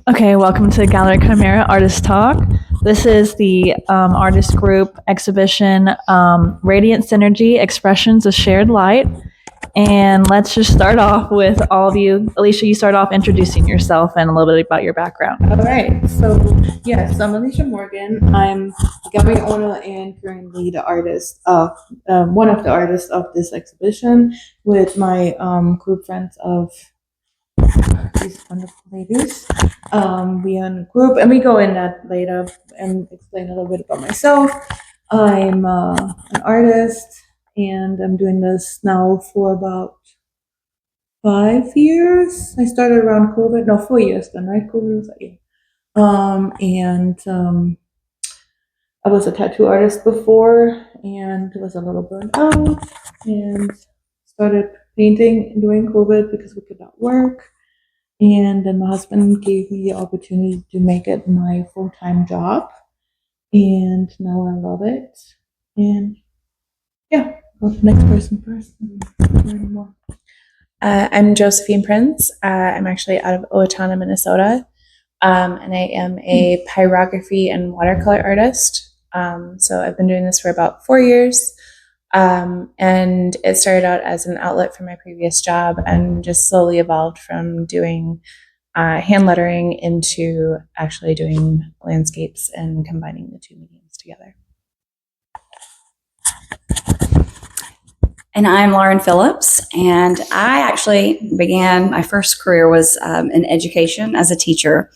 Okay, welcome to Gallery Chimera Artist Talk. This is the artist group exhibition, Radiant Synergy, Expressions of Shared Light. And let's just start off with all of you. Alisha, you start off introducing yourself and a little bit about your background. All right, so yes, I'm Alisha Morgan. I'm the gallery owner and currently the artist of, one of the artists of this exhibition with my group friends of these wonderful ladies. We are in a group, and we go in that later and explain a little bit about myself. I'm an artist, and I'm doing this now for about 5 years. I started around COVID. No, 4 years then, right? COVID was like, yeah. I was a tattoo artist before and was a little burnt out and started painting during COVID because we could not work. And then my husband gave me the opportunity to make it my full-time job. And now I love it. And yeah, go to the next person first. Learn more. I'm Josephine Prins. I'm actually out of Owatonna, Minnesota. And I am a pyrography and watercolor artist. So I've been doing this for about 4 years. And it started out as an outlet for my previous job and just slowly evolved from doing hand lettering into actually doing landscapes and combining the two mediums together. And I'm Lauren Phillips, and I actually began, my first career was in education as a teacher,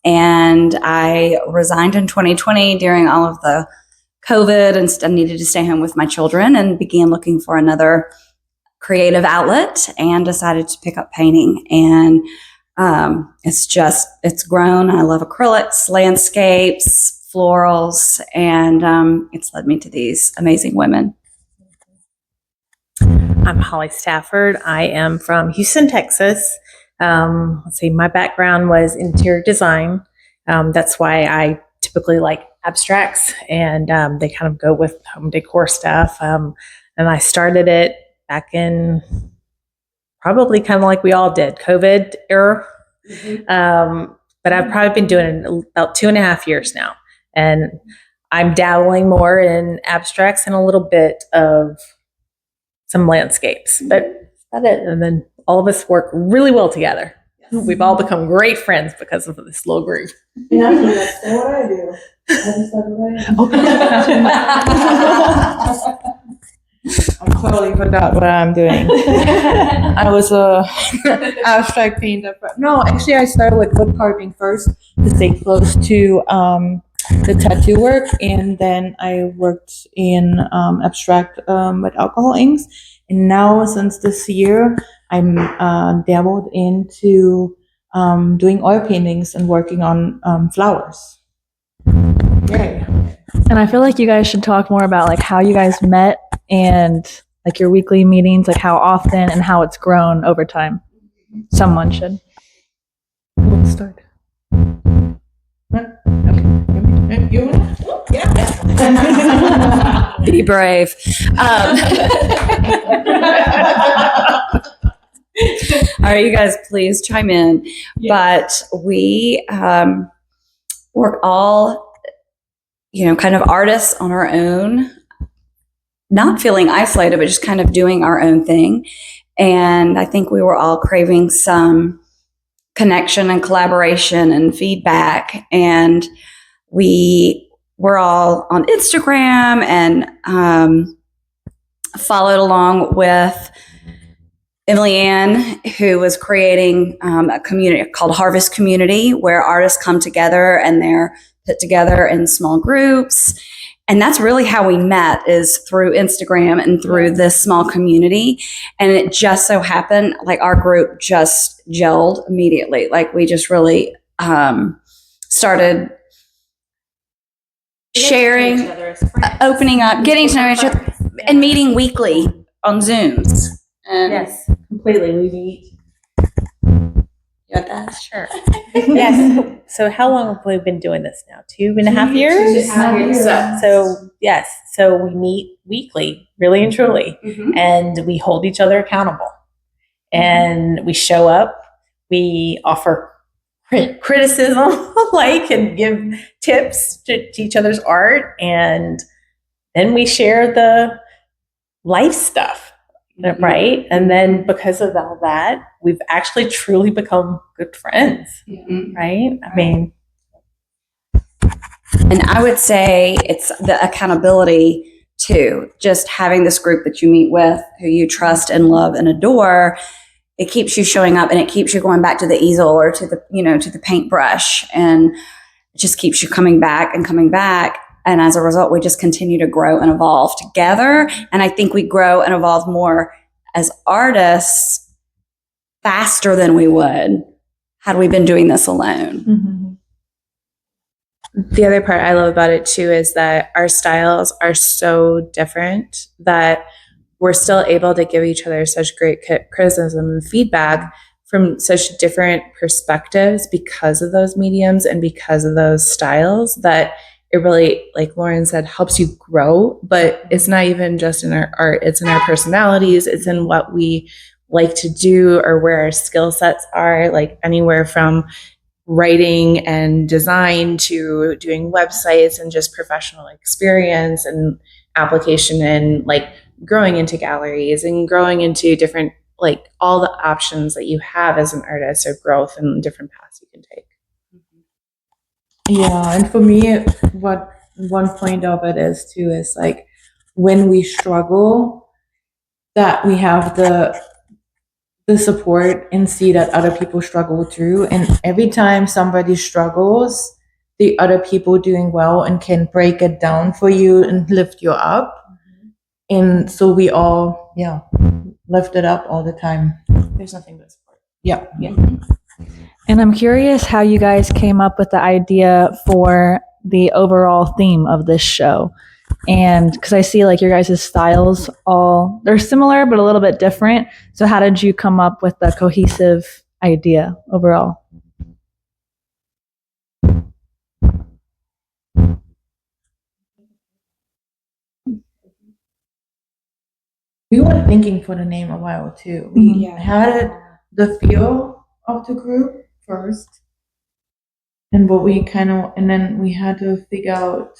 and I resigned in 2020 during all of the COVID and I needed to stay home with my children and began looking for another creative outlet and decided to pick up painting. And it's grown. I love acrylics, landscapes, florals, and it's led me to these amazing women. I'm Holly Stafford. I am from Houston, Texas. My background was interior design. That's why I typically like abstracts, and they kind of go with home decor stuff. And I started it back in probably kind of like we all did, COVID era. But I've probably been doing it about 2.5 years now. And I'm dabbling more in abstracts and a little bit of some landscapes, but that's about it. And then all of us work really well together. Yes. We've all become great friends because of this little group. Yeah, that's what I do. I totally forgot what I'm doing. I was a abstract painter. No, actually I started with wood carving first to stay close to the tattoo work, and then I worked in abstract with alcohol inks. And now since this year, I'm dabbled into doing oil paintings and working on flowers. Yay. And I feel like you guys should talk more about like how you guys met and like your weekly meetings, like how often and how it's grown over time. Someone should. We'll start. Okay. You want? Yeah. Be brave. All right, you guys, please chime in. Yes. But we work all, kind of artists on our own, not feeling isolated, but just kind of doing our own thing. And I think we were all craving some connection and collaboration and feedback. And we were all on Instagram and followed along with Emily Ann, who was creating a community called Harvest Community, where artists come together and they're put together in small groups. And that's really how we met, is through Instagram and through this small community. And it just so happened, like our group just gelled immediately. Like we just really started sharing, opening up, getting to know each other, and meeting weekly on Zooms. Yes, completely. We meet. You got that? Sure. Yes. So how long have we been doing this now? 2.5 years? 2.5 years. So yes. So we meet weekly, really and truly, and we hold each other accountable. And we show up. We offer criticism, like, and give tips to each other's art. And then we share the life stuff, right? And then because of all that, we've actually truly become good friends, right? I mean, And I would say it's the accountability too. Just having this group that you meet with, who you trust and love and adore, it keeps you showing up and it keeps you going back to the easel or to the, to the paintbrush, and it just keeps you coming back and coming back. And as a result, we just continue to grow and evolve together. And I think we grow and evolve more as artists faster than we would had we been doing this alone. Mm-hmm. The other part I love about it too is that our styles are so different that we're still able to give each other such great criticism and feedback from such different perspectives because of those mediums and because of those styles, that it really, like Lauren said, helps you grow. But it's not even just in our art, it's in our personalities, it's in what we like to do or where our skill sets are, like anywhere from writing and design to doing websites and just professional experience and application, and like growing into galleries and growing into different, like all the options that you have as an artist, or growth and different paths you can take. Yeah, and for me, what one point of it is too is like when we struggle, that we have the support and see that other people struggle too. And every time somebody struggles, the other people doing well and can break it down for you and lift you up. And so we all, lift it up all the time. There's nothing but support. Yeah. And I'm curious how you guys came up with the idea for the overall theme of this show. And because I see like your guys' styles they're similar, but a little bit different. So how did you come up with the cohesive idea overall? We were thinking for the name a while too. We had the feel of the group first. And what we and then we had to figure out.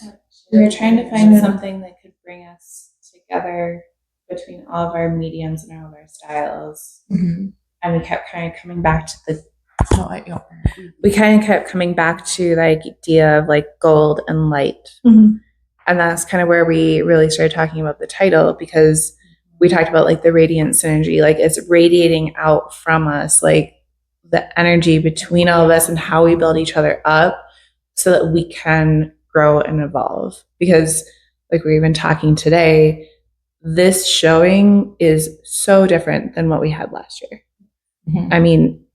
We were trying to find something that could bring us together between all of our mediums and all of our styles. Mm-hmm. And we kept kind of coming back to the idea of like gold and light. Mm-hmm. And that's kind of where we really started talking about the title, because we talked about like the radiant synergy, like it's radiating out from us, like the energy between all of us and how we build each other up so that we can grow and evolve. Because like we're even talking today, this showing is so different than what we had last year. Mm-hmm. I mean,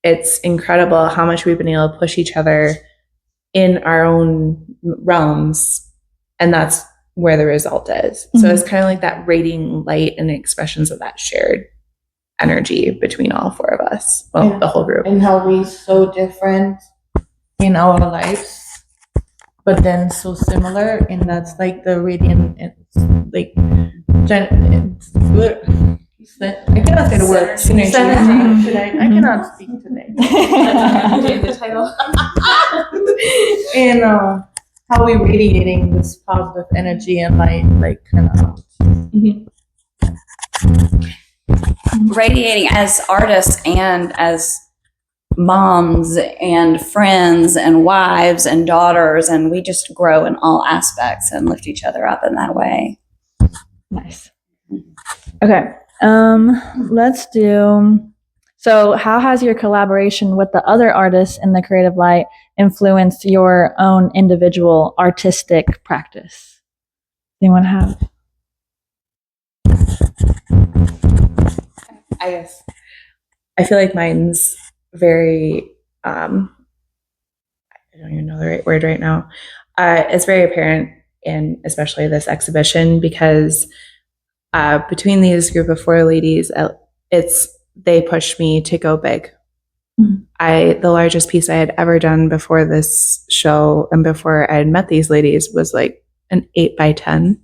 it's incredible how much we've been able to push each other in our own realms, and that's where the result is. Mm-hmm. So it's kind of like that radiating light and expressions of that shared energy between all four of us, the whole group. And how we're so different in our lives, but then so similar, and that's like the radiant, it's like I cannot say the word synergy today. I cannot speak today. The title. And how we radiating this positive energy and light, like kind of out. Radiating as artists and as moms and friends and wives and daughters, and we just grow in all aspects and lift each other up in that way. Nice. Okay. Let's do. So how has your collaboration with the other artists in the creative light influenced your own individual artistic practice? Anyone have? I feel like mine's very, I don't even know the right word right now. It's very apparent in especially this exhibition, because between these group of four ladies, they pushed me to go big. Mm-hmm. The largest piece I had ever done before this show and before I had met these ladies was like an 8 by 10.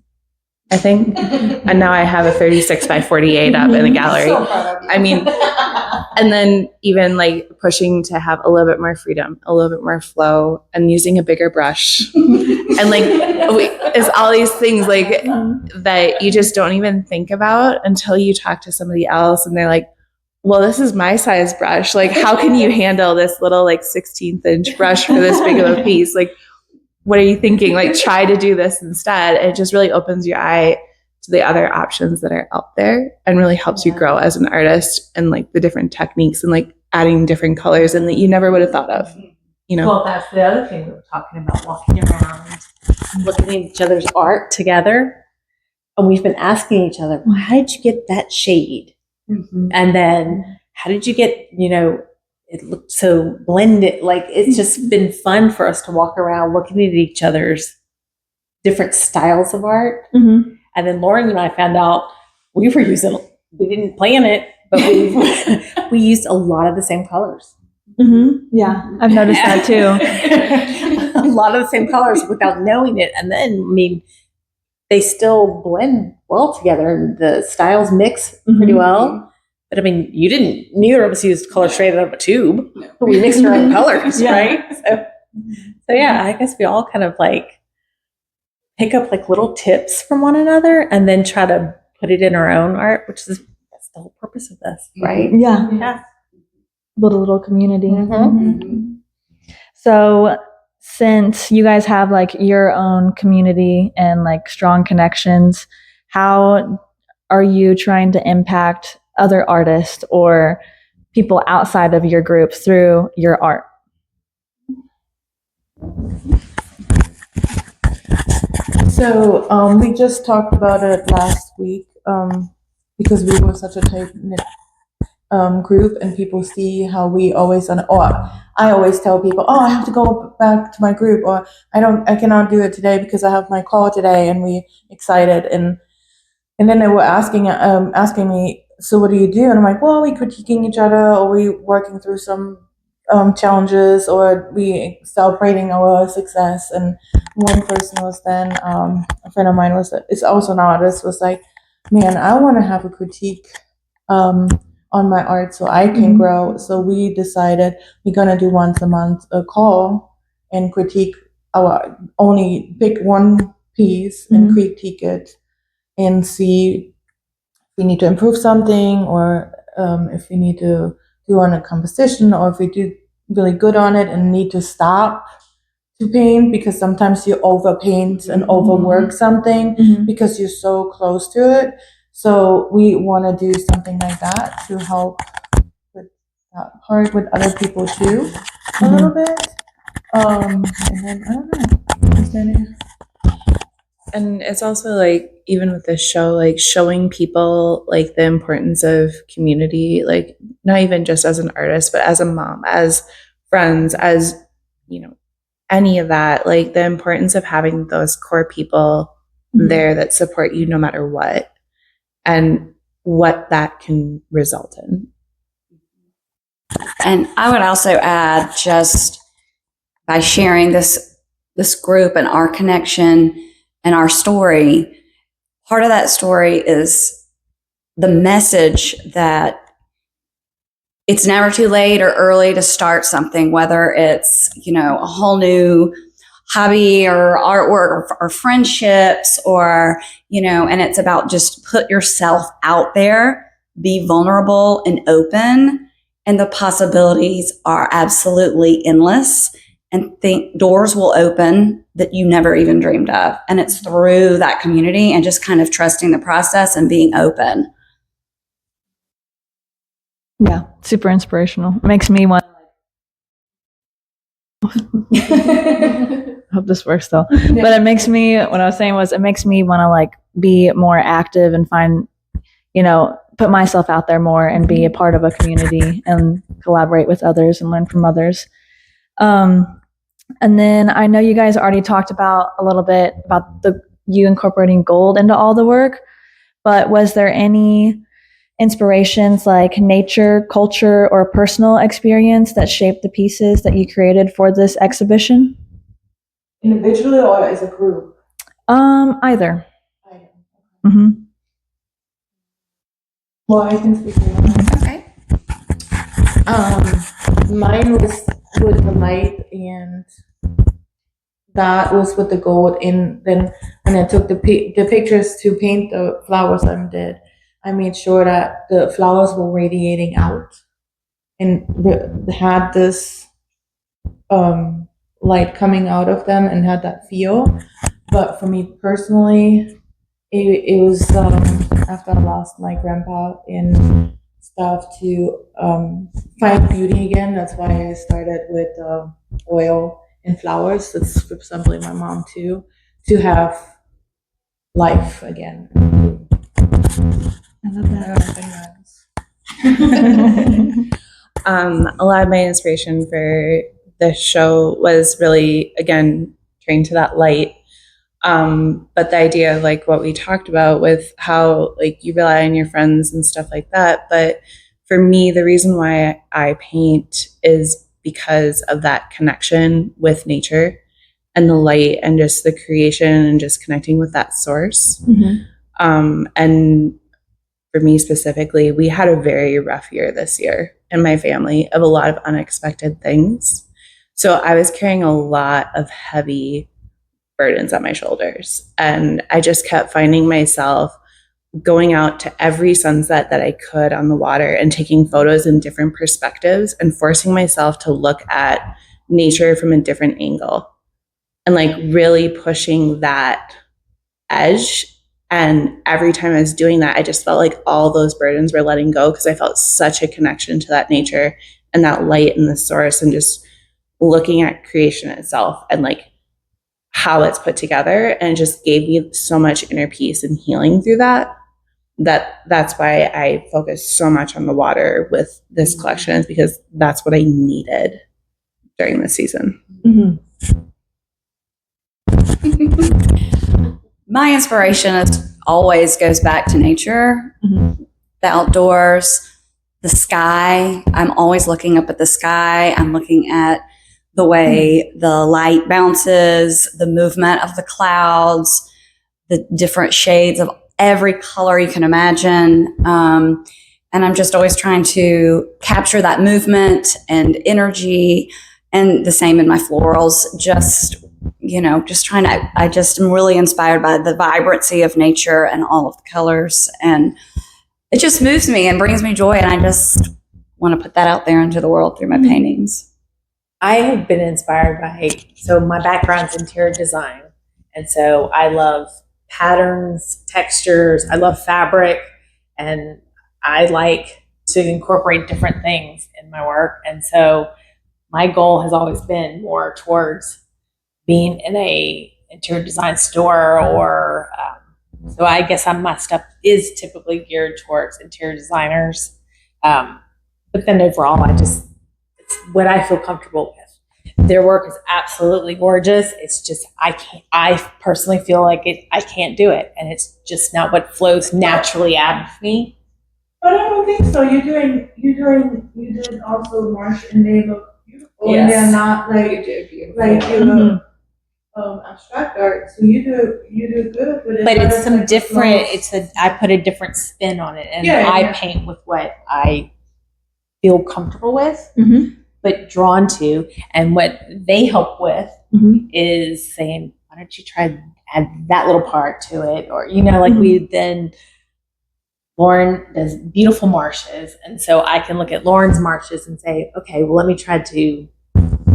I think. And now I have a 36 by 48 up in the gallery. I mean, and then even like pushing to have a little bit more freedom, a little bit more flow, and using a bigger brush. And like, it's all these things like that you just don't even think about until you talk to somebody else and they're like, well, this is my size brush. Like, how can you handle this little like 16th inch brush for this big of a piece? Like, what are you thinking? Like, try to do this instead. It just really opens your eye to the other options that are out there and really helps you grow as an artist and like the different techniques and like adding different colors and that you never would have thought of, you know? Well, that's the other thing we were talking about, walking around, looking at each other's art together. And we've been asking each other, well, how did you get that shade? Mm-hmm. And then how did you get, it looked so blended. Like, it's just been fun for us to walk around looking at each other's different styles of art. Mm-hmm. And then Lauren and I found out we didn't plan it, but we used a lot of the same colors. Mm-hmm. Yeah, I've noticed that too. A lot of the same colors without knowing it. And then, I mean, they still blend well together and the styles mix pretty well. But I mean, neither of us used color straight out of a tube, but we mixed our own colors, right? So yeah, I guess we all kind of like pick up like little tips from one another and then try to put it in our own art, that's the whole purpose of this, right? Yeah. Yeah. Build a little community. Mm-hmm. So since you guys have like your own community and like strong connections, how are you trying to impact other artists or people outside of your group through your art? So we just talked about it last week because we were such a tight-knit group and people see how we always I always tell people, I have to go back to my group, or I cannot do it today because I have my call today, and we excited and then they were asking me, so what do you do? And I'm like, well, we critiquing each other, or we working through some challenges, or we celebrating our success. And one person was then a friend of mine is also an artist, was like, man, I want to have a critique on my art so I can grow. So we decided we're gonna do once a month a call and critique only pick one piece and critique it and see if we need to improve something, or if we need to do on a composition, or if we do really good on it and need to stop to paint because sometimes you overpaint and overwork something because you're so close to it. So we want to do something like that to help with that part with other people too, a little bit. And then I don't know. Is there any? And it's also like, even with this show, like showing people like the importance of community, like not even just as an artist, but as a mom, as friends, as, any of that, like the importance of having those core people there that support you no matter what, and what that can result in. And I would also add, just by sharing this group and our connection and our story, part of that story is the message that it's never too late or early to start something, whether it's, a whole new hobby or artwork or friendships or, and it's about just put yourself out there, be vulnerable and open, and the possibilities are absolutely endless, and doors will open that you never even dreamed of. And it's through that community and just kind of trusting the process and being open. Yeah, super inspirational. Makes me want. Hope this works though. But it makes me, what I was saying was, it makes me want to like be more active and find, put myself out there more and be a part of a community and collaborate with others and learn from others. And then I know you guys already talked about a little bit about you incorporating gold into all the work, but was there any inspirations like nature, culture, or personal experience that shaped the pieces that you created for this exhibition? Individually or as a group? Either. Mm-hmm. Well, I can speak to Okay. mine was with the light, and that was with the gold. And then when I took the pictures to paint the flowers I made sure that the flowers were radiating out and had this light coming out of them and had that feel. But for me personally, it was after I lost my grandpa and stuff to find beauty again. That's why I started with oil and flowers. That's resembling my mom too, to have life again. I love that. A lot of my inspiration for the show was really, again, trained to that light. But the idea of like what we talked about with how like you rely on your friends and stuff like that. But for me, the reason why I paint is because of that connection with nature and the light and just the creation and just connecting with that source. And for me specifically, we had a very rough year this year in my family of a lot of unexpected things. So I was carrying a lot of heavy burdens on my shoulders. And I just kept finding myself going out to every sunset that I could on the water and taking photos in different perspectives and forcing myself to look at nature from a different angle and like really pushing that edge. And every time I was doing that, I just felt like all those burdens were letting go because I felt such a connection to that nature and that light and the source and just looking at creation itself and like how it's put together, and it just gave me so much inner peace and healing through that's why I focus so much on the water with this collection, is because that's what I needed during this season. My inspiration always goes back to nature, the outdoors, the sky. I'm always looking up at the sky. I'm looking at the way the light bounces, the movement of the clouds, the different shades of every color you can imagine. And I'm just always trying to capture that movement and energy, and the same in my florals, just trying to, I just am really inspired by the vibrancy of nature and all of the colors. And it just moves me and brings me joy. And I just want to put that out there into the world through my paintings. I have been inspired so my background's interior design. And so I love patterns, textures, I love fabric, and I like to incorporate different things in my work. And so my goal has always been more towards being in a interior design store, or so I guess my stuff is typically geared towards interior designers. But then overall, it's what I feel comfortable with. Their work is absolutely gorgeous. It's just I personally feel like I can't do it, and it's just not what flows naturally out of me. But I don't think so. You did also marsh, and they look beautiful. Yes. And they're not like you abstract art. So you do good with it. But it's some different. I put a different spin on it, and I paint with what I feel comfortable with, but drawn to, and what they help with is saying, "Why don't you try add that little part to it?" Or we then. Lauren does beautiful marshes, and so I can look at Lauren's marshes and say, okay, well, let me try to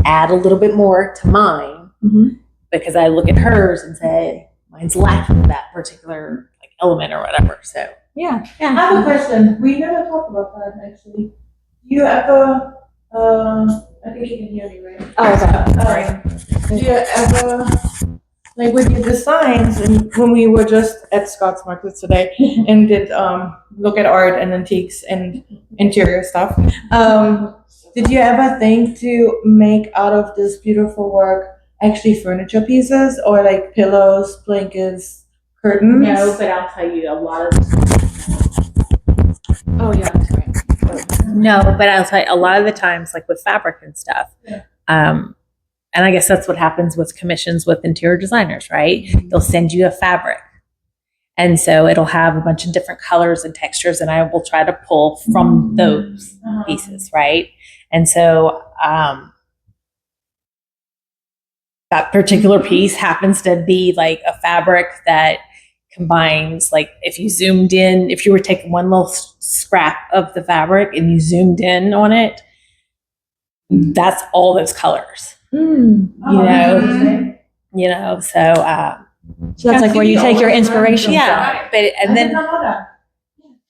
add a little bit more to mine, because I look at hers and say, mine's lacking that particular element or whatever. So yeah. I have a question. We never talked about that actually. Do you ever? I think you can hear me, right? Oh, okay. Do you ever? Like with your designs, and when we were just at Scott's Market today and did look at art and antiques and interior stuff, did you ever think to make out of this beautiful work actually furniture pieces or like pillows, blankets, curtains? No, but I'll tell you a lot of. Oh yeah, that's right. No, but I'll tell you a lot of the times, like with fabric and stuff. And I guess that's what happens with commissions with interior designers, right? They'll send you a fabric, And so it'll have a bunch of different colors and textures, and I will try to pull from those pieces, right? And so that particular piece happens to be like a fabric that combines, like if you zoomed in, if you were taking one little scrap of the fabric and you zoomed in on it, that's all those colors. You know, so So that's like where you take your inspiration yeah, from. but and then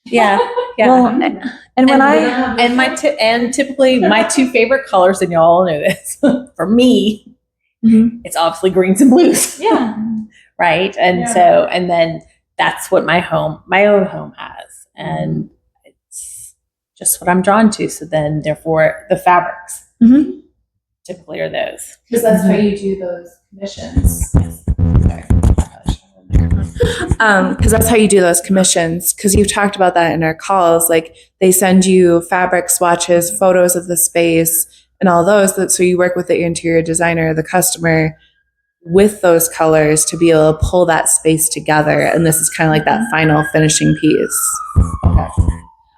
yeah. Well, and when and typically my two favorite colors, and y'all know this, for me, it's obviously greens and blues. Yeah. Right. And so, and then that's what my own home has. And it's just what I'm drawn to. So then therefore the fabrics typically are those. Because that's how you do those commissions. Because that's how you do those commissions. Because you've talked about that in our calls. Like they send you fabric swatches, photos of the space, and all those. So you work with the interior designer, the customer, with those colors to be able to pull that space together. And this is kind of like that final finishing piece.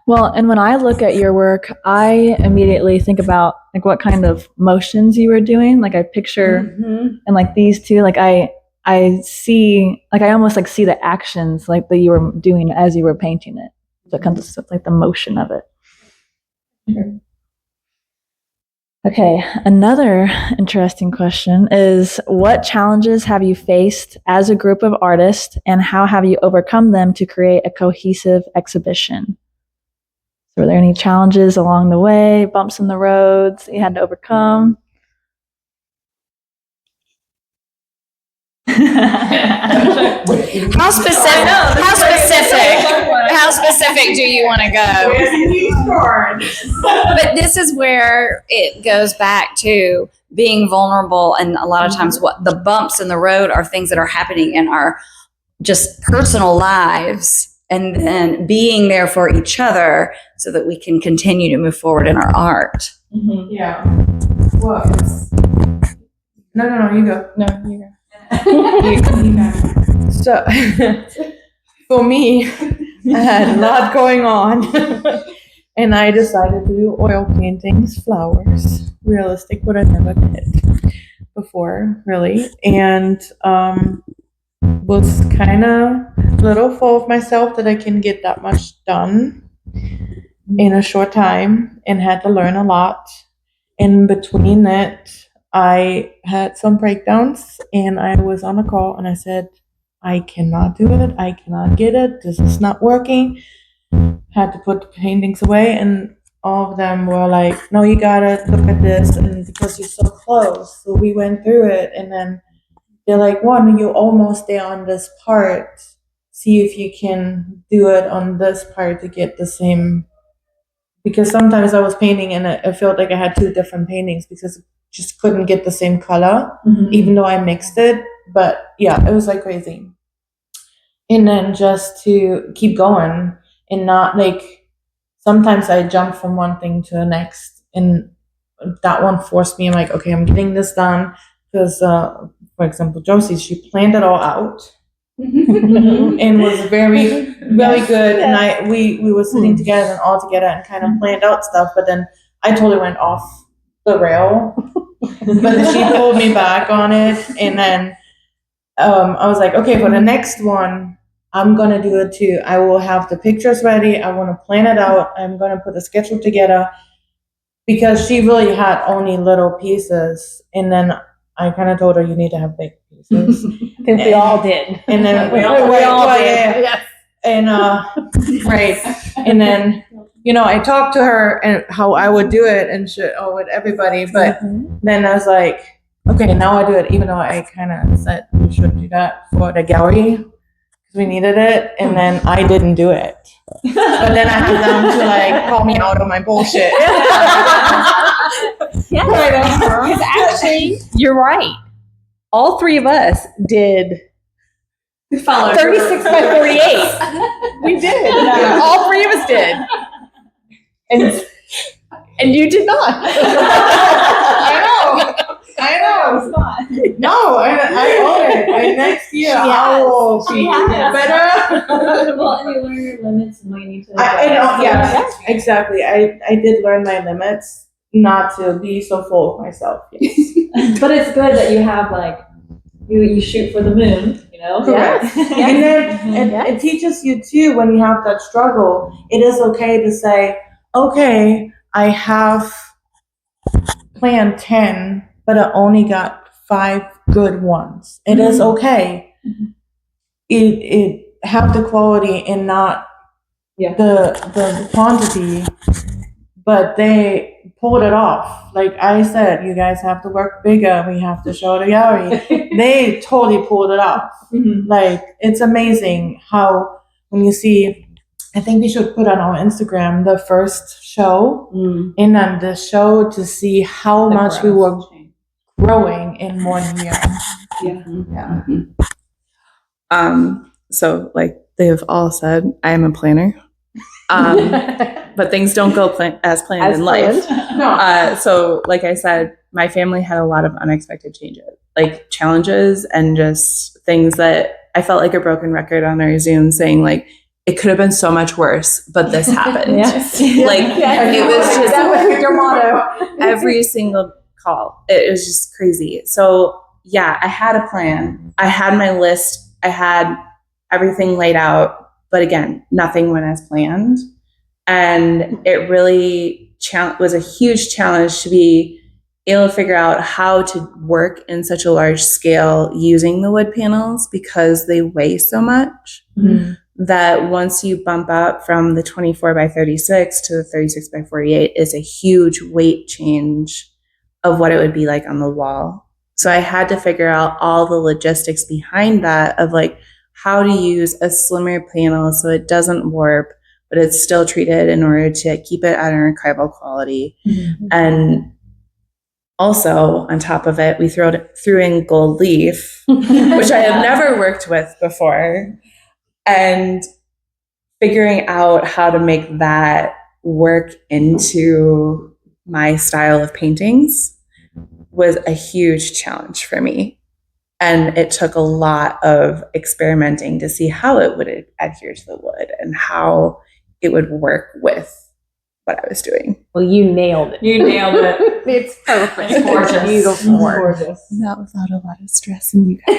Well, and when I look at your work, I immediately think about like what kind of motions you were doing. Like I picture and like these two, like I see, like I almost like see the actions like that you were doing as you were painting it. So it comes with like the motion of it. Okay, another interesting question is, what challenges have you faced as a group of artists, and how have you overcome them to create a cohesive exhibition? So were there any challenges along the way, bumps in the roads that you had to overcome? How specific? How specific do you want to go? But this is where it goes back to being vulnerable, and a lot of times, what the bumps in the road are things that are happening in our just personal lives, and then being there for each other so that we can continue to move forward in our art. Yeah. Well, no, you go. No, you go. So, for me, I had a lot going on, and I decided to do oil paintings, flowers, realistic, what I never did before, really, and was kind of a little full of myself that I can get that much done in a short time, and had to learn a lot. In between it, I had some breakdowns, and I was on a call, and I said, I cannot do it. I cannot get it. This is not working. Had to put the paintings away, and all of them were like, no, you gotta look at this, and because you're so close. So we went through it, and then they're like, you're almost there on this part. See if you can do it on this part to get the same. Because sometimes I was painting, and I felt like I had two different paintings because just couldn't get the same color, even though I mixed it. But yeah, it was like crazy. And then just to keep going and not like, sometimes I jump from one thing to the next, and that one forced me. I'm like, okay, I'm getting this done. Because, for example, Josie, she planned it all out and was very, very good. And we were sitting together and all together and kind of planned out stuff. But then I totally went off the rail. But she pulled me back on it, and then I was like, okay, for the next one, I'm gonna do it too. I will have the pictures ready. I want to plan it out. I'm gonna put the schedule together, because she really had only little pieces, and then I kind of told her, you need to have big pieces. I think we all did. And then we all did. Yes. And right, and then I talked to her and how I would do it and shit, with everybody. But then I was like, okay, now I do it, even though I kind of said we should do that for the gallery because we needed it, and then I didn't do it. But then I had them to like call me out on my bullshit. Because actually, you're right. All three of us did 36 by 48. We did. All three of us did. And you did not. I know. I know. No, I own it. Next year, I will be better. Well, and you learn your limits and what you need to. I know, yeah, exactly. I did learn my limits, not to be so full of myself. Yes. But it's good that you have like you shoot for the moon, you know. Correct. And then it teaches you too, when you have that struggle, it is okay to say, okay, I have planned 10, but I only got 5 good ones. It is okay. It have the quality and not the quantity, but they pulled it off. Like I said, you guys have to work bigger. We have to show the gallery. They totally pulled it off. Like, it's amazing how when you see, I think we should put on our Instagram the first show and then the show to see how much we were growing in 1 year. So like they've all said, I am a planner. But things don't go as planned in life. So like I said, my family had a lot of unexpected changes, like challenges and just things that I felt like a broken record on our Zoom saying like, it could have been so much worse, but this happened. Like it was just that was your motto. every single call. It was just crazy. So yeah, I had a plan. I had my list. I had everything laid out, but again, nothing went as planned. And it really was a huge challenge to be able to figure out how to work in such a large scale using the wood panels, because they weigh so much that once you bump up from the 24 by 36 to the 36 by 48 is a huge weight change of what it would be like on the wall. So I had to figure out all the logistics behind that of like how to use a slimmer panel so it doesn't warp, but it's still treated in order to keep it at an archival quality. And also on top of it, we threw in gold leaf, which I have never worked with before. And figuring out how to make that work into my style of paintings was a huge challenge for me. And it took a lot of experimenting to see how it would adhere to the wood and how it would work with what I was doing. Well, you nailed it. It's perfect. It's gorgeous. Beautiful work. Not without a lot of stress in you guys.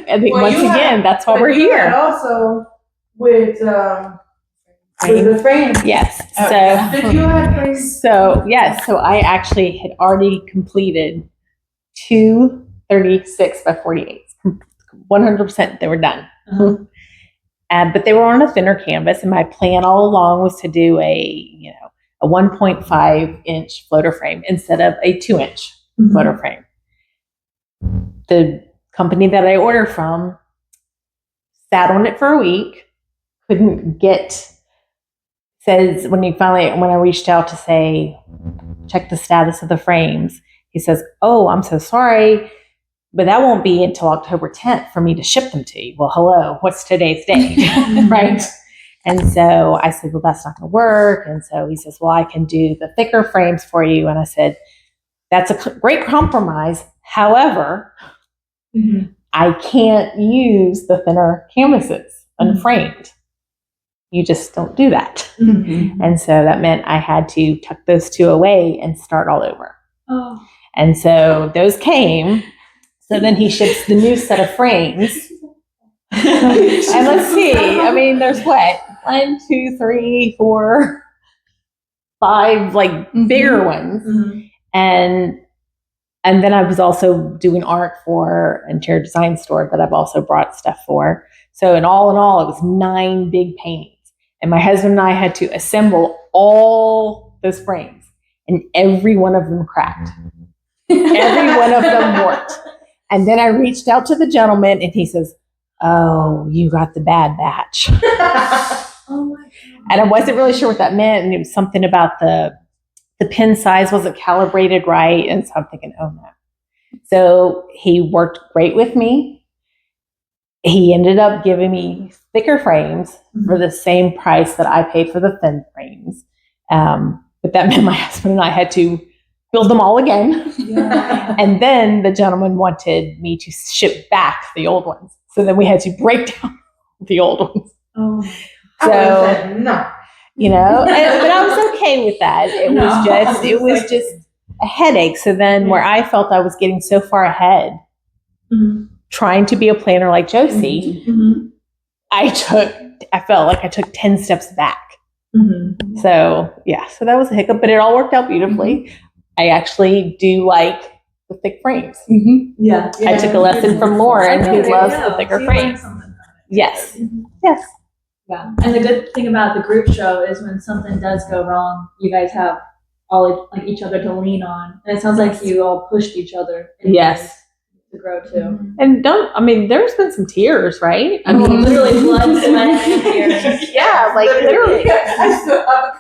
I think once again, that's why we're here. Also with the frame. Yes. Did you have frames? So I actually had already completed 2 36 by 48s. 100% they were done. But they were on a thinner canvas, and my plan all along was to do a 1.5 inch floater frame instead of a 2 inch floater frame. The company that I ordered from sat on it for a week, couldn't get. Says when I reached out to say check the status of the frames, he says, "Oh, I'm so sorry, but that won't be until October 10th for me to ship them to you." Well, hello, what's today's date? Right? And so I said, well, that's not going to work. And so he says, well, I can do the thicker frames for you. And I said, that's a great compromise. However, I can't use the thinner canvases unframed. You just don't do that. And so that meant I had to tuck those 2 away and start all over. And so those came. So then he ships the new set of frames. And let's see. I mean, there's what? 1, 2, 3, 4, 5, like bigger ones. And then I was also doing art for an interior design store that I've also brought stuff for. So in all, it was 9 big paintings. And my husband and I had to assemble all those frames. And every one of them cracked. Every one of them warped. And then I reached out to the gentleman and he says, "Oh, you got the bad batch." And I wasn't really sure what that meant. And it was something about the pin size wasn't calibrated right. And so I'm thinking, oh no. So he worked great with me. He ended up giving me thicker frames for the same price that I paid for the thin frames. But that meant my husband and I had to build them all again. And then the gentleman wanted me to ship back the old ones. So then we had to break down the old ones. Oh. So, no. you know, but I was okay with that. It was just a headache. So then where I felt I was getting so far ahead, trying to be a planner like Josie, I felt like I took 10 steps back. So yeah, so that was a hiccup, but it all worked out beautifully. I actually do like the thick frames. Yeah. I took a lesson from Lauren, who loves the thicker frames. Yes. Yes. Yeah. And the good thing about the group show is when something does go wrong, you guys have all like each other to lean on. And it sounds like you all pushed each other. Yes. To grow too. And there's been some tears, right? I mean, literally blood, sweat, and tears. Yeah, like literally. I still have a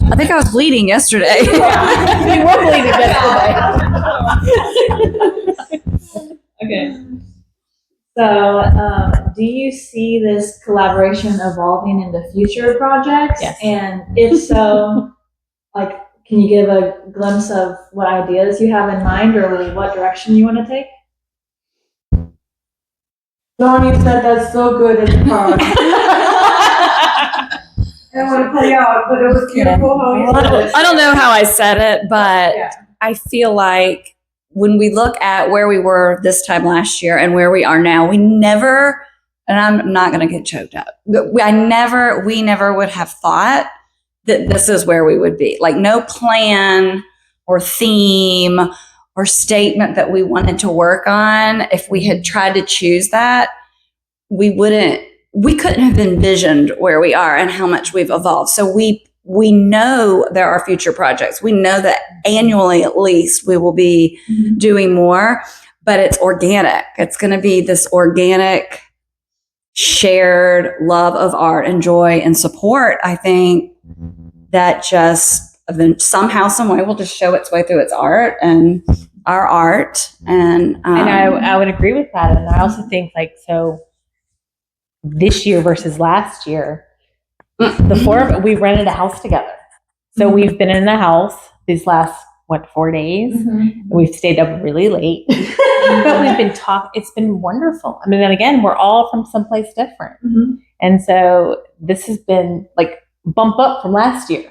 I think I was bleeding yesterday. You were bleeding yesterday. Okay. So, do you see this collaboration evolving into future projects? Yes. And if so, like, can you give a glimpse of what ideas you have in mind or what direction you want to take? Dawn, you said that's so good in the car. I don't want to put you out, but it was beautiful how you said it. I don't know how I said it, but I feel like when we look at where we were this time last year and where we are now, we never, and I'm not going to get choked up, but we never would have thought that this is where we would be. Like no plan or theme or statement that we wanted to work on. If we had tried to choose that, we couldn't have envisioned where we are and how much we've evolved. So we know there are future projects. We know that annually, at least, we will be doing more, but it's organic. It's going to be this organic, shared love of art and joy and support, I think, that just somehow, some way will just show its way through its art and our art. And I would agree with that. And I also think so this year versus last year, the four of we rented a house together. So we've been in the house these last 4 days. We've stayed up really late, but we've been it's been wonderful. I mean, then again, we're all from someplace different. And so this has been like bump up from last year,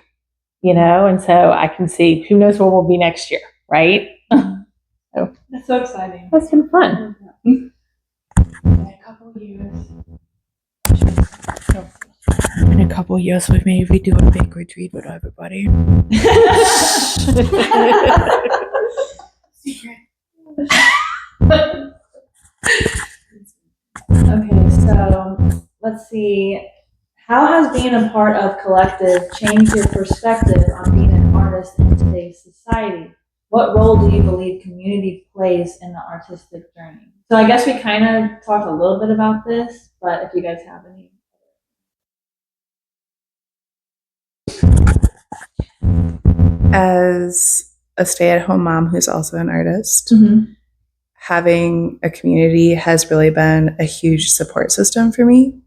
you know? And so I can see who knows where we'll be next year. Right. So That's so exciting. that's been fun. In a couple of years, we maybe do a big retreat with everybody. Okay, so let's see. How has being a part of Collective changed your perspective on being an artist in today's society? What role do you believe community plays in the artistic journey? So I guess we kind of talked a little bit about this, but if you guys have any. As a stay-at-home mom who's also an artist, having a community has really been a huge support system for me.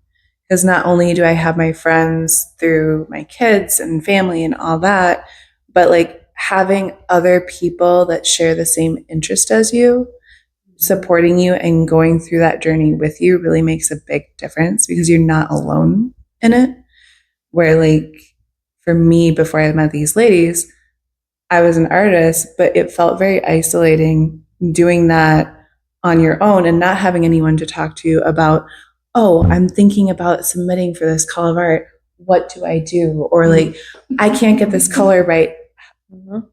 Because not only do I have my friends through my kids and family and all that, but like having other people that share the same interest as you, supporting you and going through that journey with you really makes a big difference because you're not alone in it. Where like for me, before I met these ladies, I was an artist, but it felt very isolating doing that on your own and not having anyone to talk to about, oh, I'm thinking about submitting for this call of art. What do I do? Or like, I can't get this color right.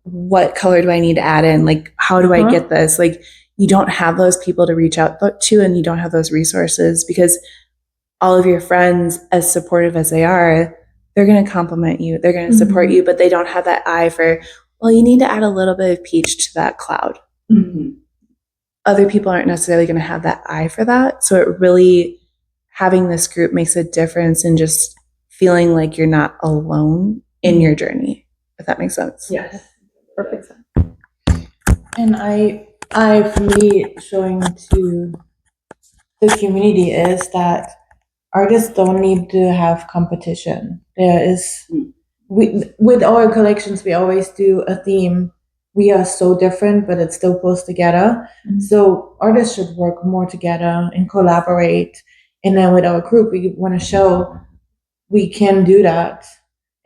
What color do I need to add in? Like, how do I get this? Like, you don't have those people to reach out to, and you don't have those resources because all of your friends, as supportive as they are, they're going to compliment you. They're going to support you, but they don't have that eye for, well, you need to add a little bit of peach to that cloud. Other people aren't necessarily going to have that eye for that. So it really, having this group makes a difference in just feeling like you're not alone in your journey, if that makes sense. Yes. Perfect. And I, for me, showing to the community is that artists don't need to have competition. There is with our collections, we always do a theme. We are so different, but it still pulls together. So artists should work more together and collaborate. And then with our group, we want to show we can do that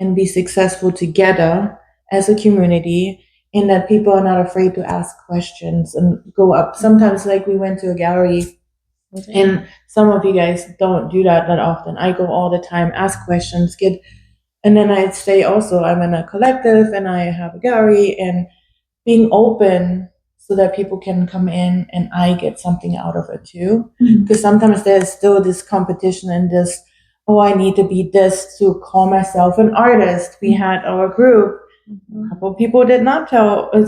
and be successful together as a community, and that people are not afraid to ask questions and go up. Sometimes, like, we went to a gallery, and some of you guys don't do that often. I go all the time, ask questions, and then I'd say also, I'm in a collective and I have a gallery, and being open so that people can come in and I get something out of it too. Because sometimes there's still this competition and this, oh, I need to be this to call myself an artist. We had our group. A couple people did not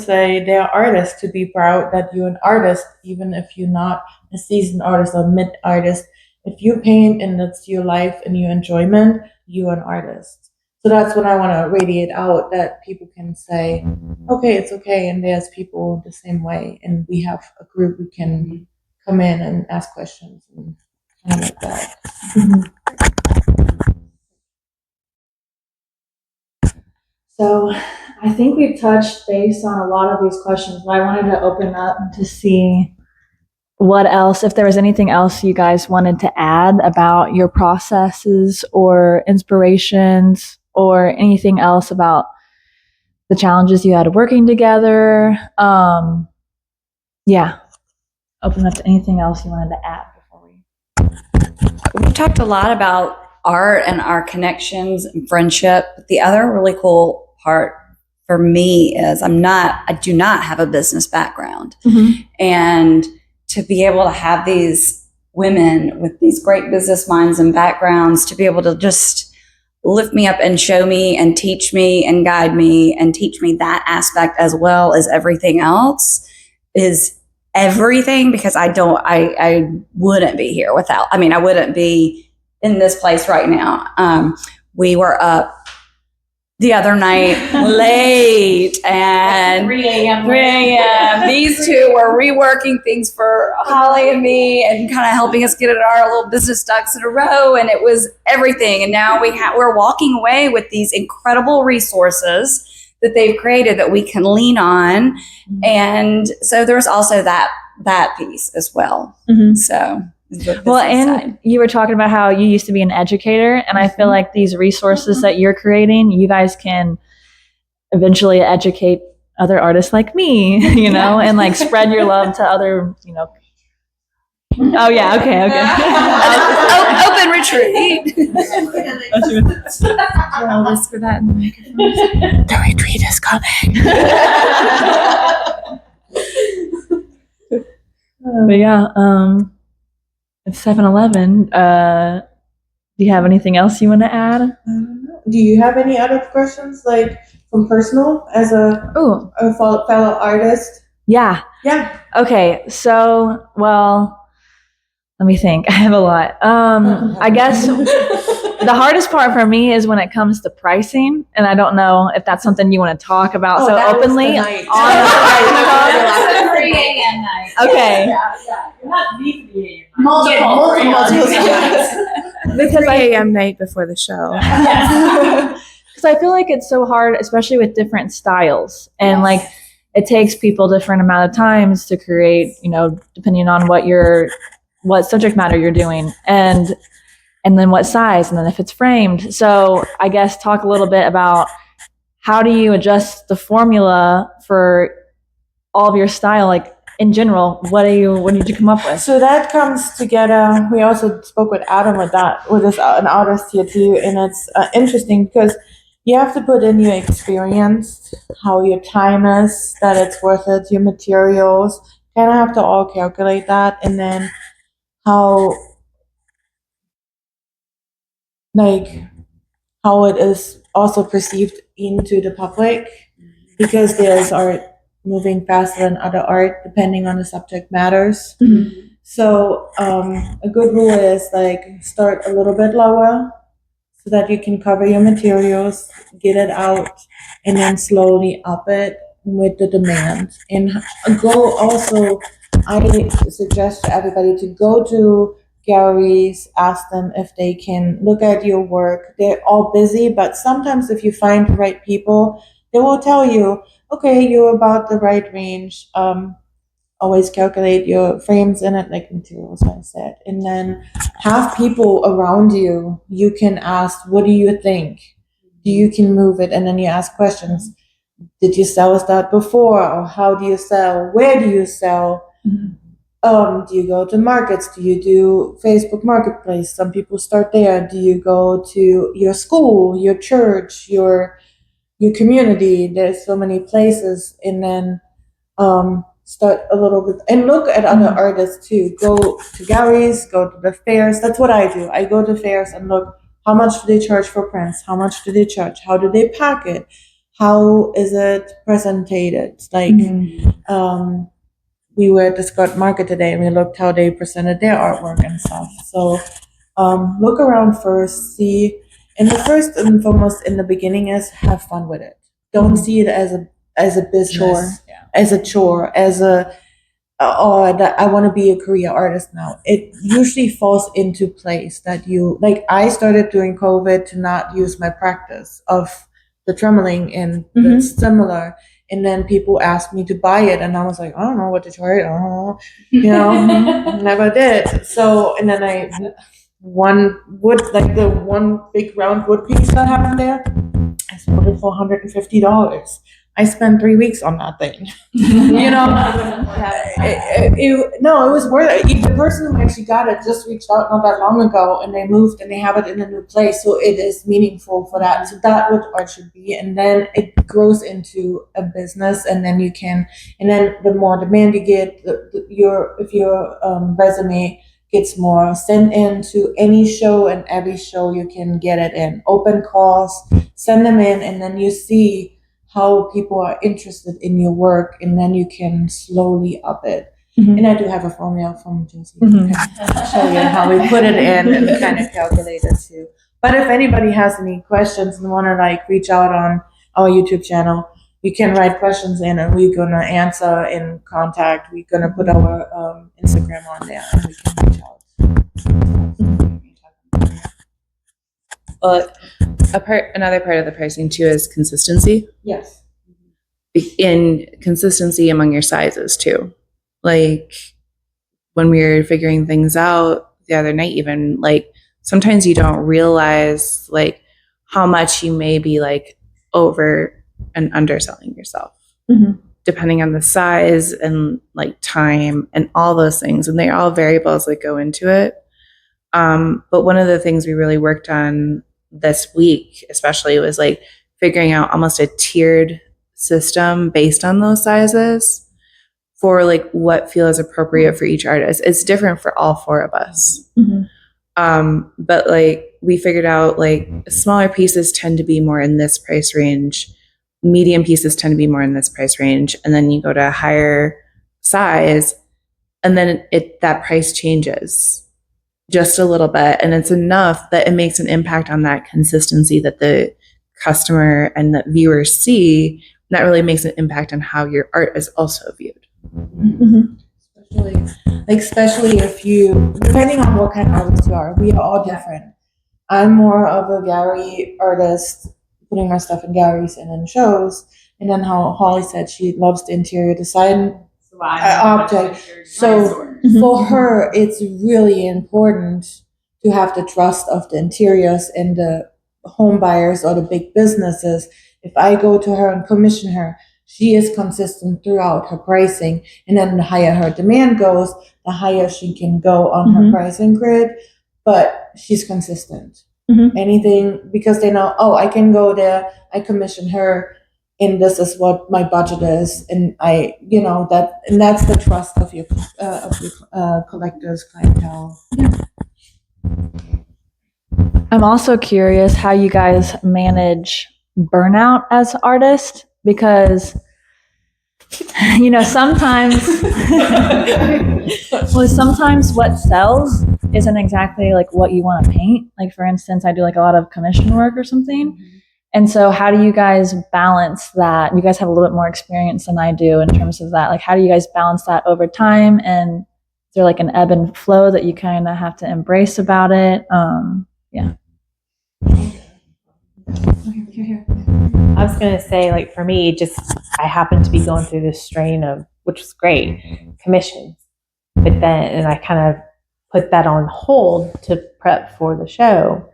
say they're artists, to be proud that you're an artist, even if you're not a seasoned artist or mid artist. If you paint and that's your life and your enjoyment, you're an artist. So that's what I want to radiate out, that people can say, okay, it's okay. And there's people the same way. And we have a group we can come in and ask questions and kind of like that. So I think we've touched base on a lot of these questions, but I wanted to open up to see what else, if there was anything else you guys wanted to add about your processes or inspirations or anything else about the challenges you had working together. Yeah, open up to anything else you wanted to add before we. We talked a lot about art and our connections and friendship. But the other really cool part for me is I do not have a business background. And to be able to have these women with these great business minds and backgrounds to be able to just lift me up and show me and teach me and guide me and teach me that aspect as well as everything else is everything, because I wouldn't be here without, I wouldn't be in this place right now. We were up the other night late and 3 a.m. These two were reworking things for Holly and me and kind of helping us get our little business ducks in a row. And it was everything. And now we're walking away with these incredible resources that they've created that we can lean on. And so there's also that piece as well. So. Well, and you were talking about how you used to be an educator, and I feel like these resources that you're creating, you guys can eventually educate other artists like me, and like spread your love to other, Oh yeah, okay. Open retreat. I'll whisper that in the microphone. The retreat is coming. But yeah, it's 7-Eleven. Do you have anything else you want to add? Do you have any other questions, like from personal as a fellow artist? Yeah. Okay, so, well, let me think. I have a lot. I guess the hardest part for me is when it comes to pricing, and I don't know if that's something you want to talk about so openly. On the 3 a.m. night. Okay. Multiple. The 3 a.m. night before the show. Because I feel like it's so hard, especially with different styles, and like it takes people different amount of times to create, depending on what subject matter you're doing, and then what size, and then if it's framed. So I guess talk a little bit about how do you adjust the formula for all of your style, like in general, what did you come up with? So that comes together. We also spoke with Adam with this an artist here too, and it's interesting because you have to put in your experience, how your time is, that it's worth it, your materials. Kind of have to all calculate that, and then how it is also perceived into the public, because there's art moving faster than other art depending on the subject matters. So a good rule is like start a little bit lower so that you can cover your materials, get it out, and then slowly up it with the demand. And go also, I suggest to everybody to go to galleries, ask them if they can look at your work. They're all busy, but sometimes if you find the right people, they will tell you, okay, you're about the right range. Always calculate your frames in it, like materials, I said. And then have people around you. You can ask, what do you think? Do you can move it? And then you ask questions. Did you sell that before? Or how do you sell? Where do you sell? Do you go to markets? Do you do Facebook Marketplace? Some people start there. Do you go to your school, your church, your community? There's so many places. And then start a little bit and look at other artists too. Go to galleries, go to the fairs. That's what I do. I go to fairs and look, how much do they charge for prints? How much do they charge? How do they pack it? How is it presented? Like, we were at the Scott Market today and we looked how they presented their artwork and stuff. So look around first, see, and the first and foremost in the beginning is have fun with it. Don't see it as a business, Chore. as a chore, as a I want to be a career artist now. It usually falls into place that you like. I started during COVID to not use my practice of the trembling and the similar. And then people asked me to buy it, and I was like, I don't know what to charge. Never did. So, and then the one big round wood piece that happened there, I sold it for $150. I spent 3 weeks on that thing. It was worth it. The person who actually got it just reached out not that long ago, and they moved and they have it in a new place. So it is meaningful for that. So that's what art should be. And then it grows into a business, and then the more demand you get, if your resume gets more sent into any show, and every show you can get it in. Open calls, send them in, and then you see how people are interested in your work, and then you can slowly up it. And I do have a formula from Josephine. I'll show you how we put it in and kind of calculate it too. But if anybody has any questions and want to reach out on our YouTube channel, you can write questions in, and we're gonna answer in contact. We're gonna put our Instagram on there, and we can reach out. Well, another part of the pricing too is consistency. Yes. In consistency among your sizes too. Like when we were figuring things out the other night, even sometimes you don't realize how much you may be over and underselling yourself, depending on the size and time and all those things. And they're all variables that go into it. But one of the things we really worked on this week, especially, was figuring out almost a tiered system based on those sizes for what feels appropriate for each artist. It's different for all four of us. But we figured out smaller pieces tend to be more in this price range, medium pieces tend to be more in this price range, and then you go to a higher size, and then that price changes just a little bit, and it's enough that it makes an impact on that consistency that the customer and the viewers see. And that really makes an impact on how your art is also viewed. Especially if you, depending on what kind of artist you are, we are all different. I'm more of a gallery artist, putting my stuff in galleries and in shows. And then how Holly said she loves the interior design object. So for her, it's really important to have the trust of the interiors and the home buyers or the big businesses. If I go to her and commission her, she is consistent throughout her pricing. And then the higher her demand goes, the higher she can go on her pricing grid. But she's consistent. Anything, because they know, I can go there, I commission her, and this is what my budget is, and that's the trust of your collectors, clientele. I'm also curious how you guys manage burnout as artists, because sometimes sometimes what sells isn't exactly what you want to paint. For instance, I do a lot of commission work or something. And so how do you guys balance that? You guys have a little bit more experience than I do in terms of that. How do you guys balance that over time and there like an ebb and flow that you kind of have to embrace about it? Yeah. I was going to say, like, for me, just I happened to be going through this strain of, which was great, commissions. But then, and I kind of put that on hold to prep for the show.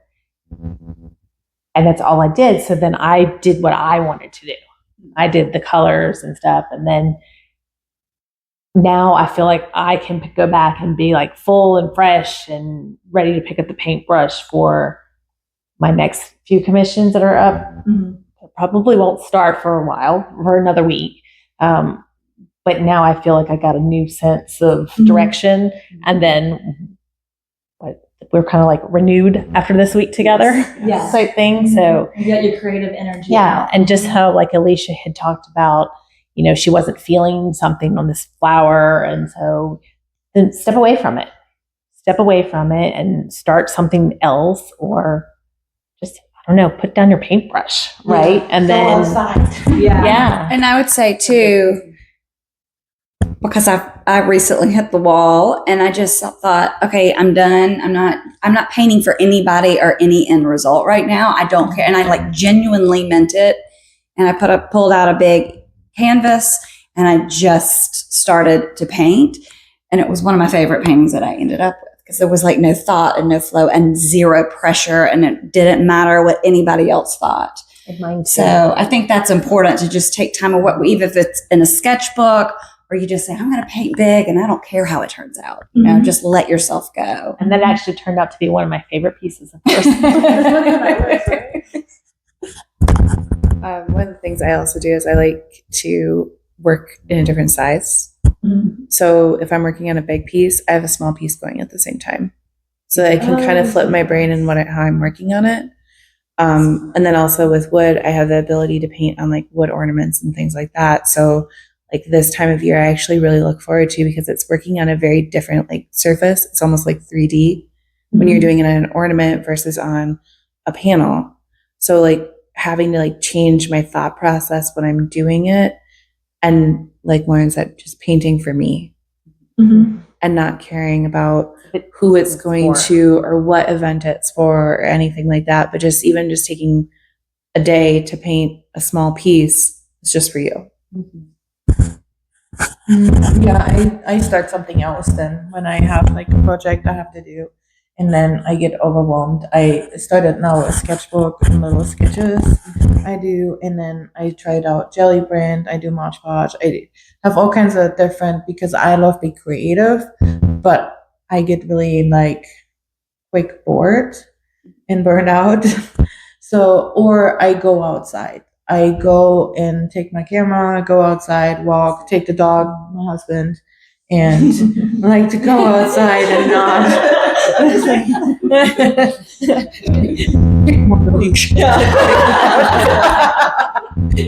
And that's all I did. So then I did what I wanted to do. I did the colors and stuff. And then now I feel like I can go back and be like full and fresh and ready to pick up the paintbrush for my next few commissions that are up. Mm-hmm. Probably won't start for a while, for another week. But now I feel like I got a new sense of direction. And then we're kind of like renewed after this week together type thing. So you get your creative energy. Yeah. And just how like Alisha had talked about, you know, she wasn't feeling something on this flower. And so then step away from it and start something else, or just, I don't know, put down your paintbrush. Right. And then, yeah. And I would say too, because I recently hit the wall and I just thought, okay, I'm done. I'm not painting for anybody or any end result right now. I don't care. And I like genuinely meant it. And I pulled out a big canvas and I just started to paint. And it was one of my favorite paintings that I ended up with, because there was like no thought and no flow and zero pressure. And it didn't matter what anybody else thought. So I think that's important, to just take time away, even if it's in a sketchbook, or you just say, I'm going to paint big and I don't care how it turns out. You know, just let yourself go. And that actually turned out to be one of my favorite pieces of course. One of the things I also do is I like to work in a different size. Mm-hmm. So if I'm working on a big piece, I have a small piece going at the same time, so that I can kind of flip my brain and how I'm working on it. And then also with wood, I have the ability to paint on like wood ornaments and things like that. So like this time of year, I actually really look forward to, because it's working on a very different like surface. It's almost like 3D when you're doing it on an ornament versus on a panel. So like having to like change my thought process when I'm doing it, and like Lauren said, just painting for me and not caring about who it's going to or what event it's for or anything like that. But just taking a day to paint a small piece is just for you. Yeah, I start something else then when I have like a project I have to do, and then I get overwhelmed. I started now a sketchbook and little sketches I do, and then I tried out jelly print, I do Mod Podge, I have all kinds of different, because I love being creative, but I get really like quick bored and burned out. So, or I go outside. I go and take my camera, go outside, walk, take the dog, my husband, and I like to go outside and not.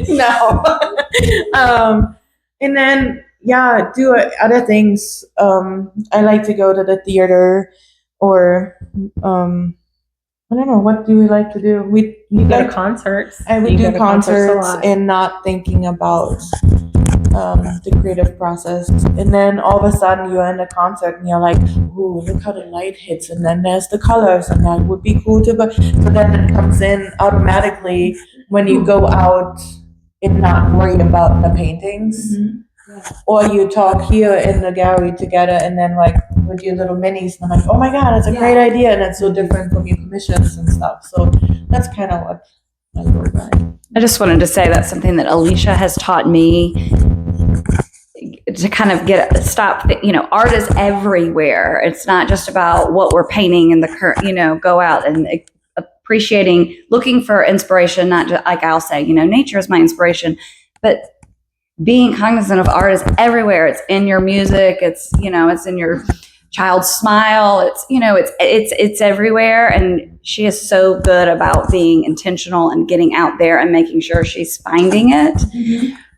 No. And then, yeah, do other things. I like to go to the theater, or I don't know, what do we like to do? We go to concerts. I would do concerts and not thinking about the creative process. And then all of a sudden you end a concert and you're like, ooh, look how the light hits, and then there's the colors, and that would be cool too. But so then it comes in automatically when you go out and not worry about the paintings. Or you talk here in the gallery together, and then like with your little minis, and I'm like, oh my god, that's a great idea, and it's so different from your commissions and stuff. So that's kind of what I go by. I just wanted to say that's something that Alisha has taught me, to kind of stop, art is everywhere. It's not just about what we're painting in the current, go out and appreciating, looking for inspiration, not just, like I'll say, nature is my inspiration, but being cognizant of art is everywhere. It's in your music. It's, it's in your child's smile. It's, it's everywhere. And she is so good about being intentional and getting out there and making sure she's finding it.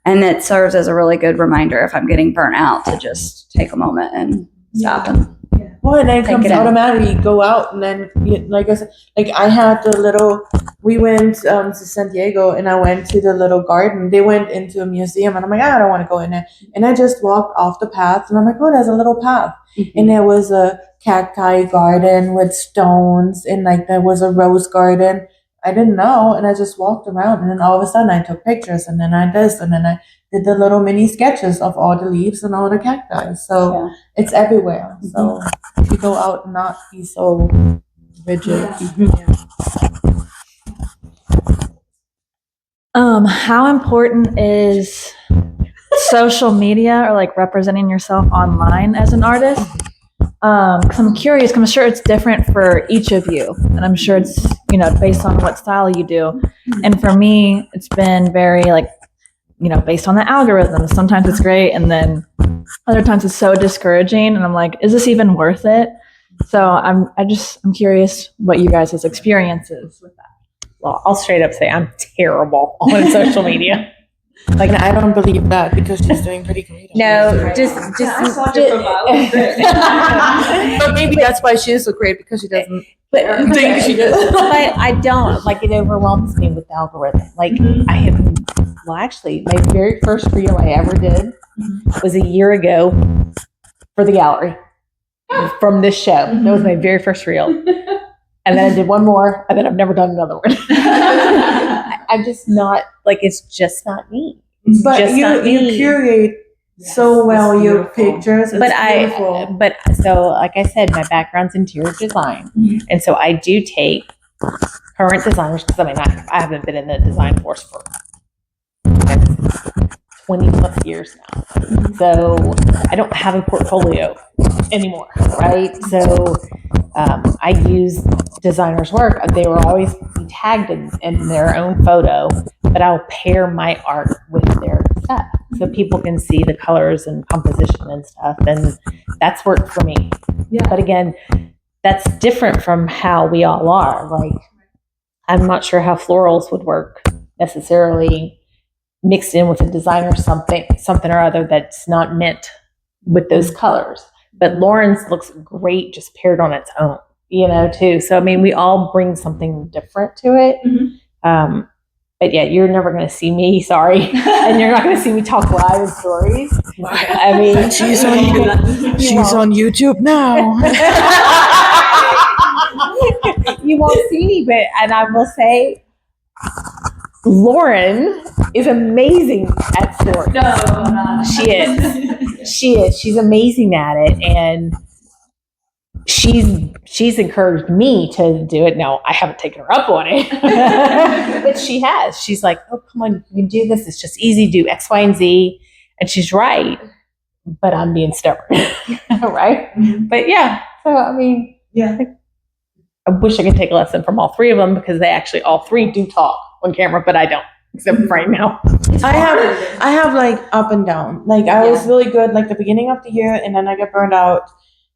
And it serves as a really good reminder if I'm getting burnt out to just take a moment and stop and Well, and then it comes it out. automatically go out, and then like I said, like I had the little. We went to San Diego, and I went to the little garden. They went into a museum, and I'm like, I don't want to go in there. And I just walked off the path, and I'm like, oh, there's a little path, and there was a cacti garden with stones, and like there was a rose garden. I didn't know, and I just walked around, and then all of a sudden I took pictures, and then I this, and then I did the little mini sketches of all the leaves and all the cacti. So it's everywhere. So if you go out and not be so rigid. How important is social media or like representing yourself online as an artist? 'Cause I'm curious, 'cause I'm sure it's different for each of you, and I'm sure it's, you know, based on what style you do. And for me, it's been very like, you know, based on the algorithms. Sometimes it's great, and then other times it's so discouraging, and I'm like, is this even worth it? So I'm curious what you guys' experiences with that. Well, I'll straight up say I'm terrible on social media. Like, I don't believe that because she's doing pretty great. No, just But maybe that's why she is so great, because she doesn't but think she does. but I don't, like, it overwhelms me with the algorithm. Like, I have, well, actually, my very first reel I ever did was a year ago for the gallery from this show. That was my very first reel. And then I did one more, and then I've never done another one. I'm just not, like, it's just not me. It's But just not me. you curate so well your pictures. It's beautiful. But so, like I said, my background's interior design. And so I do take current designers, because I mean, I haven't been in the design force for 20 plus years now. So I don't have a portfolio anymore, right? So I use designers' work. They will always be tagged in their own photo, but I'll pair my art with their stuff so people can see the colors and composition and stuff. And that's worked for me. Yeah. But again, that's different from how we all are. Like, I'm not sure how florals would work necessarily mixed in with a designer something or other that's not meant with those colors. But Lauren's looks great just paired on its own, you know, too. So, I mean, we all bring something different to it. But yeah, you're never going to see me, sorry. And you're not going to see me talk live in stories. I mean, She's on YouTube now. You won't see me, but, and I will say, Lauren is amazing at stories. No, She is. She's amazing at it, and she's encouraged me to do it. Now, I haven't taken her up on it, but she has. She's like, "Oh, come on, you can do this. It's just easy. Do X, Y, and Z," and she's right. But I'm being stubborn, right? But yeah. So I mean, Yeah. I wish I could take a lesson from all three of them, because they actually all three do talk on camera, but I don't, except for right now. I have like up and down. Like, I was really good like the beginning of the year, and then I got burned out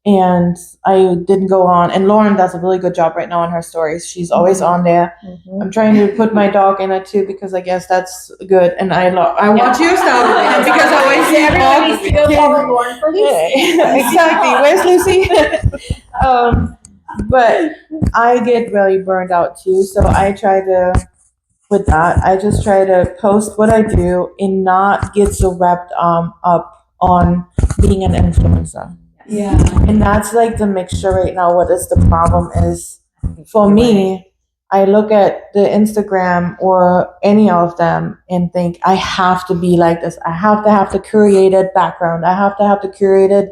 and I didn't go on. And Lauren does a really good job right now on her stories. She's always on there. I'm trying to put my dog in it too, because I guess that's good. And I watch your stuff because I always see Everybody needs to go follow Lauren for Lucy. Exactly. Where's Lucy? But I get really burned out too. So I try to, with that, I just try to post what I do and not get so wrapped up on being an influencer. Yeah. And that's like the mixture right now. What is the problem is, for me, I look at the Instagram or any of them and think, I have to be like this. I have to have the curated background. I have to have the curated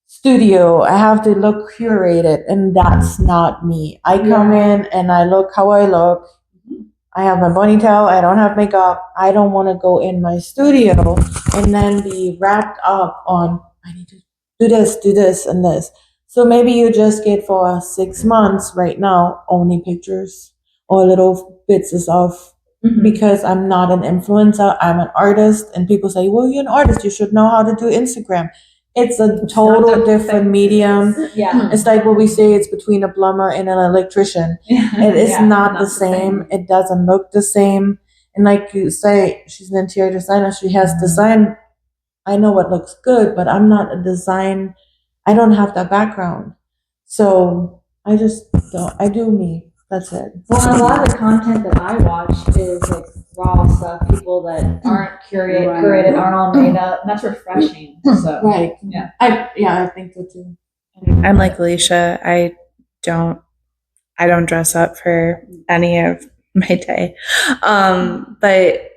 studio. I have to look curated. And that's not me. I come in and I look how I look. I have my ponytail. I don't have makeup. I don't want to go in my studio and then be wrapped up on, I need to do this, and this. So maybe you just get for 6 months right now only pictures or little bits of stuff, because I'm not an influencer. I'm an artist, and people say, well, you're an artist. You should know how to do Instagram. It's a total different medium. Yeah. It's like what we say, it's between a plumber and an electrician. It is not the same. It doesn't look the same. And like you say, she's an interior designer. She has design. I know what looks good, but I'm not a design. I don't have that background. So I just don't, I do me. That's it. Well, a lot of the content that I watch is like raw stuff, people that aren't curated, aren't all made up, and that's refreshing. So Right. Yeah. I think so too. I'm like Alisha. I don't dress up for any of my day. But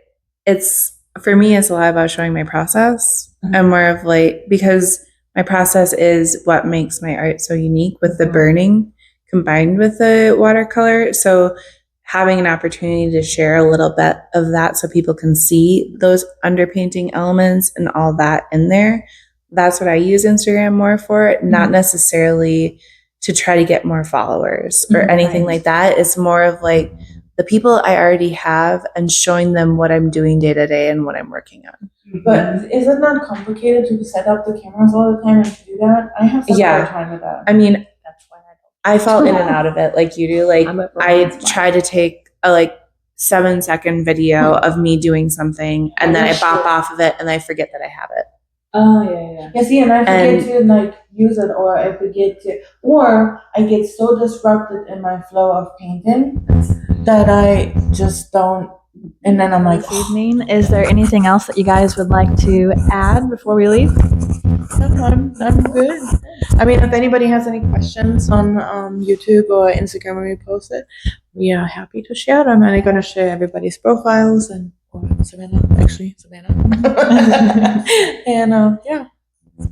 it's, for me, it's a lot about showing my process and more of like, because my process is what makes my art so unique with the burning combined with the watercolor. So having an opportunity to share a little bit of that so people can see those underpainting elements and all that in there. That's what I use Instagram more for, not necessarily to try to get more followers or anything like that. It's more of like the people I already have and showing them what I'm doing day to day and what I'm working on. But is it not complicated to set up the cameras all the time and to do that? I have such a hard time with that. I mean, That's why I fall in and out of it like you do. Like I try to take a 7-second video of me doing something and then I bop off of it and I forget that I have it. Oh yeah. Yeah, see, and I forget to use it, or I forget to, or I get so disrupted in my flow of painting that I just don't, and then I'm like, This evening, is there anything else that you guys would like to add before we leave? I'm good. I mean, if anybody has any questions on YouTube or Instagram when we post it, we are happy to share them. And I'm going to share everybody's profiles and Savannah. And yeah,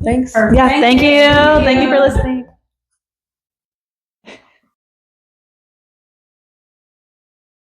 thanks. Yeah, thank you. Thank you for listening.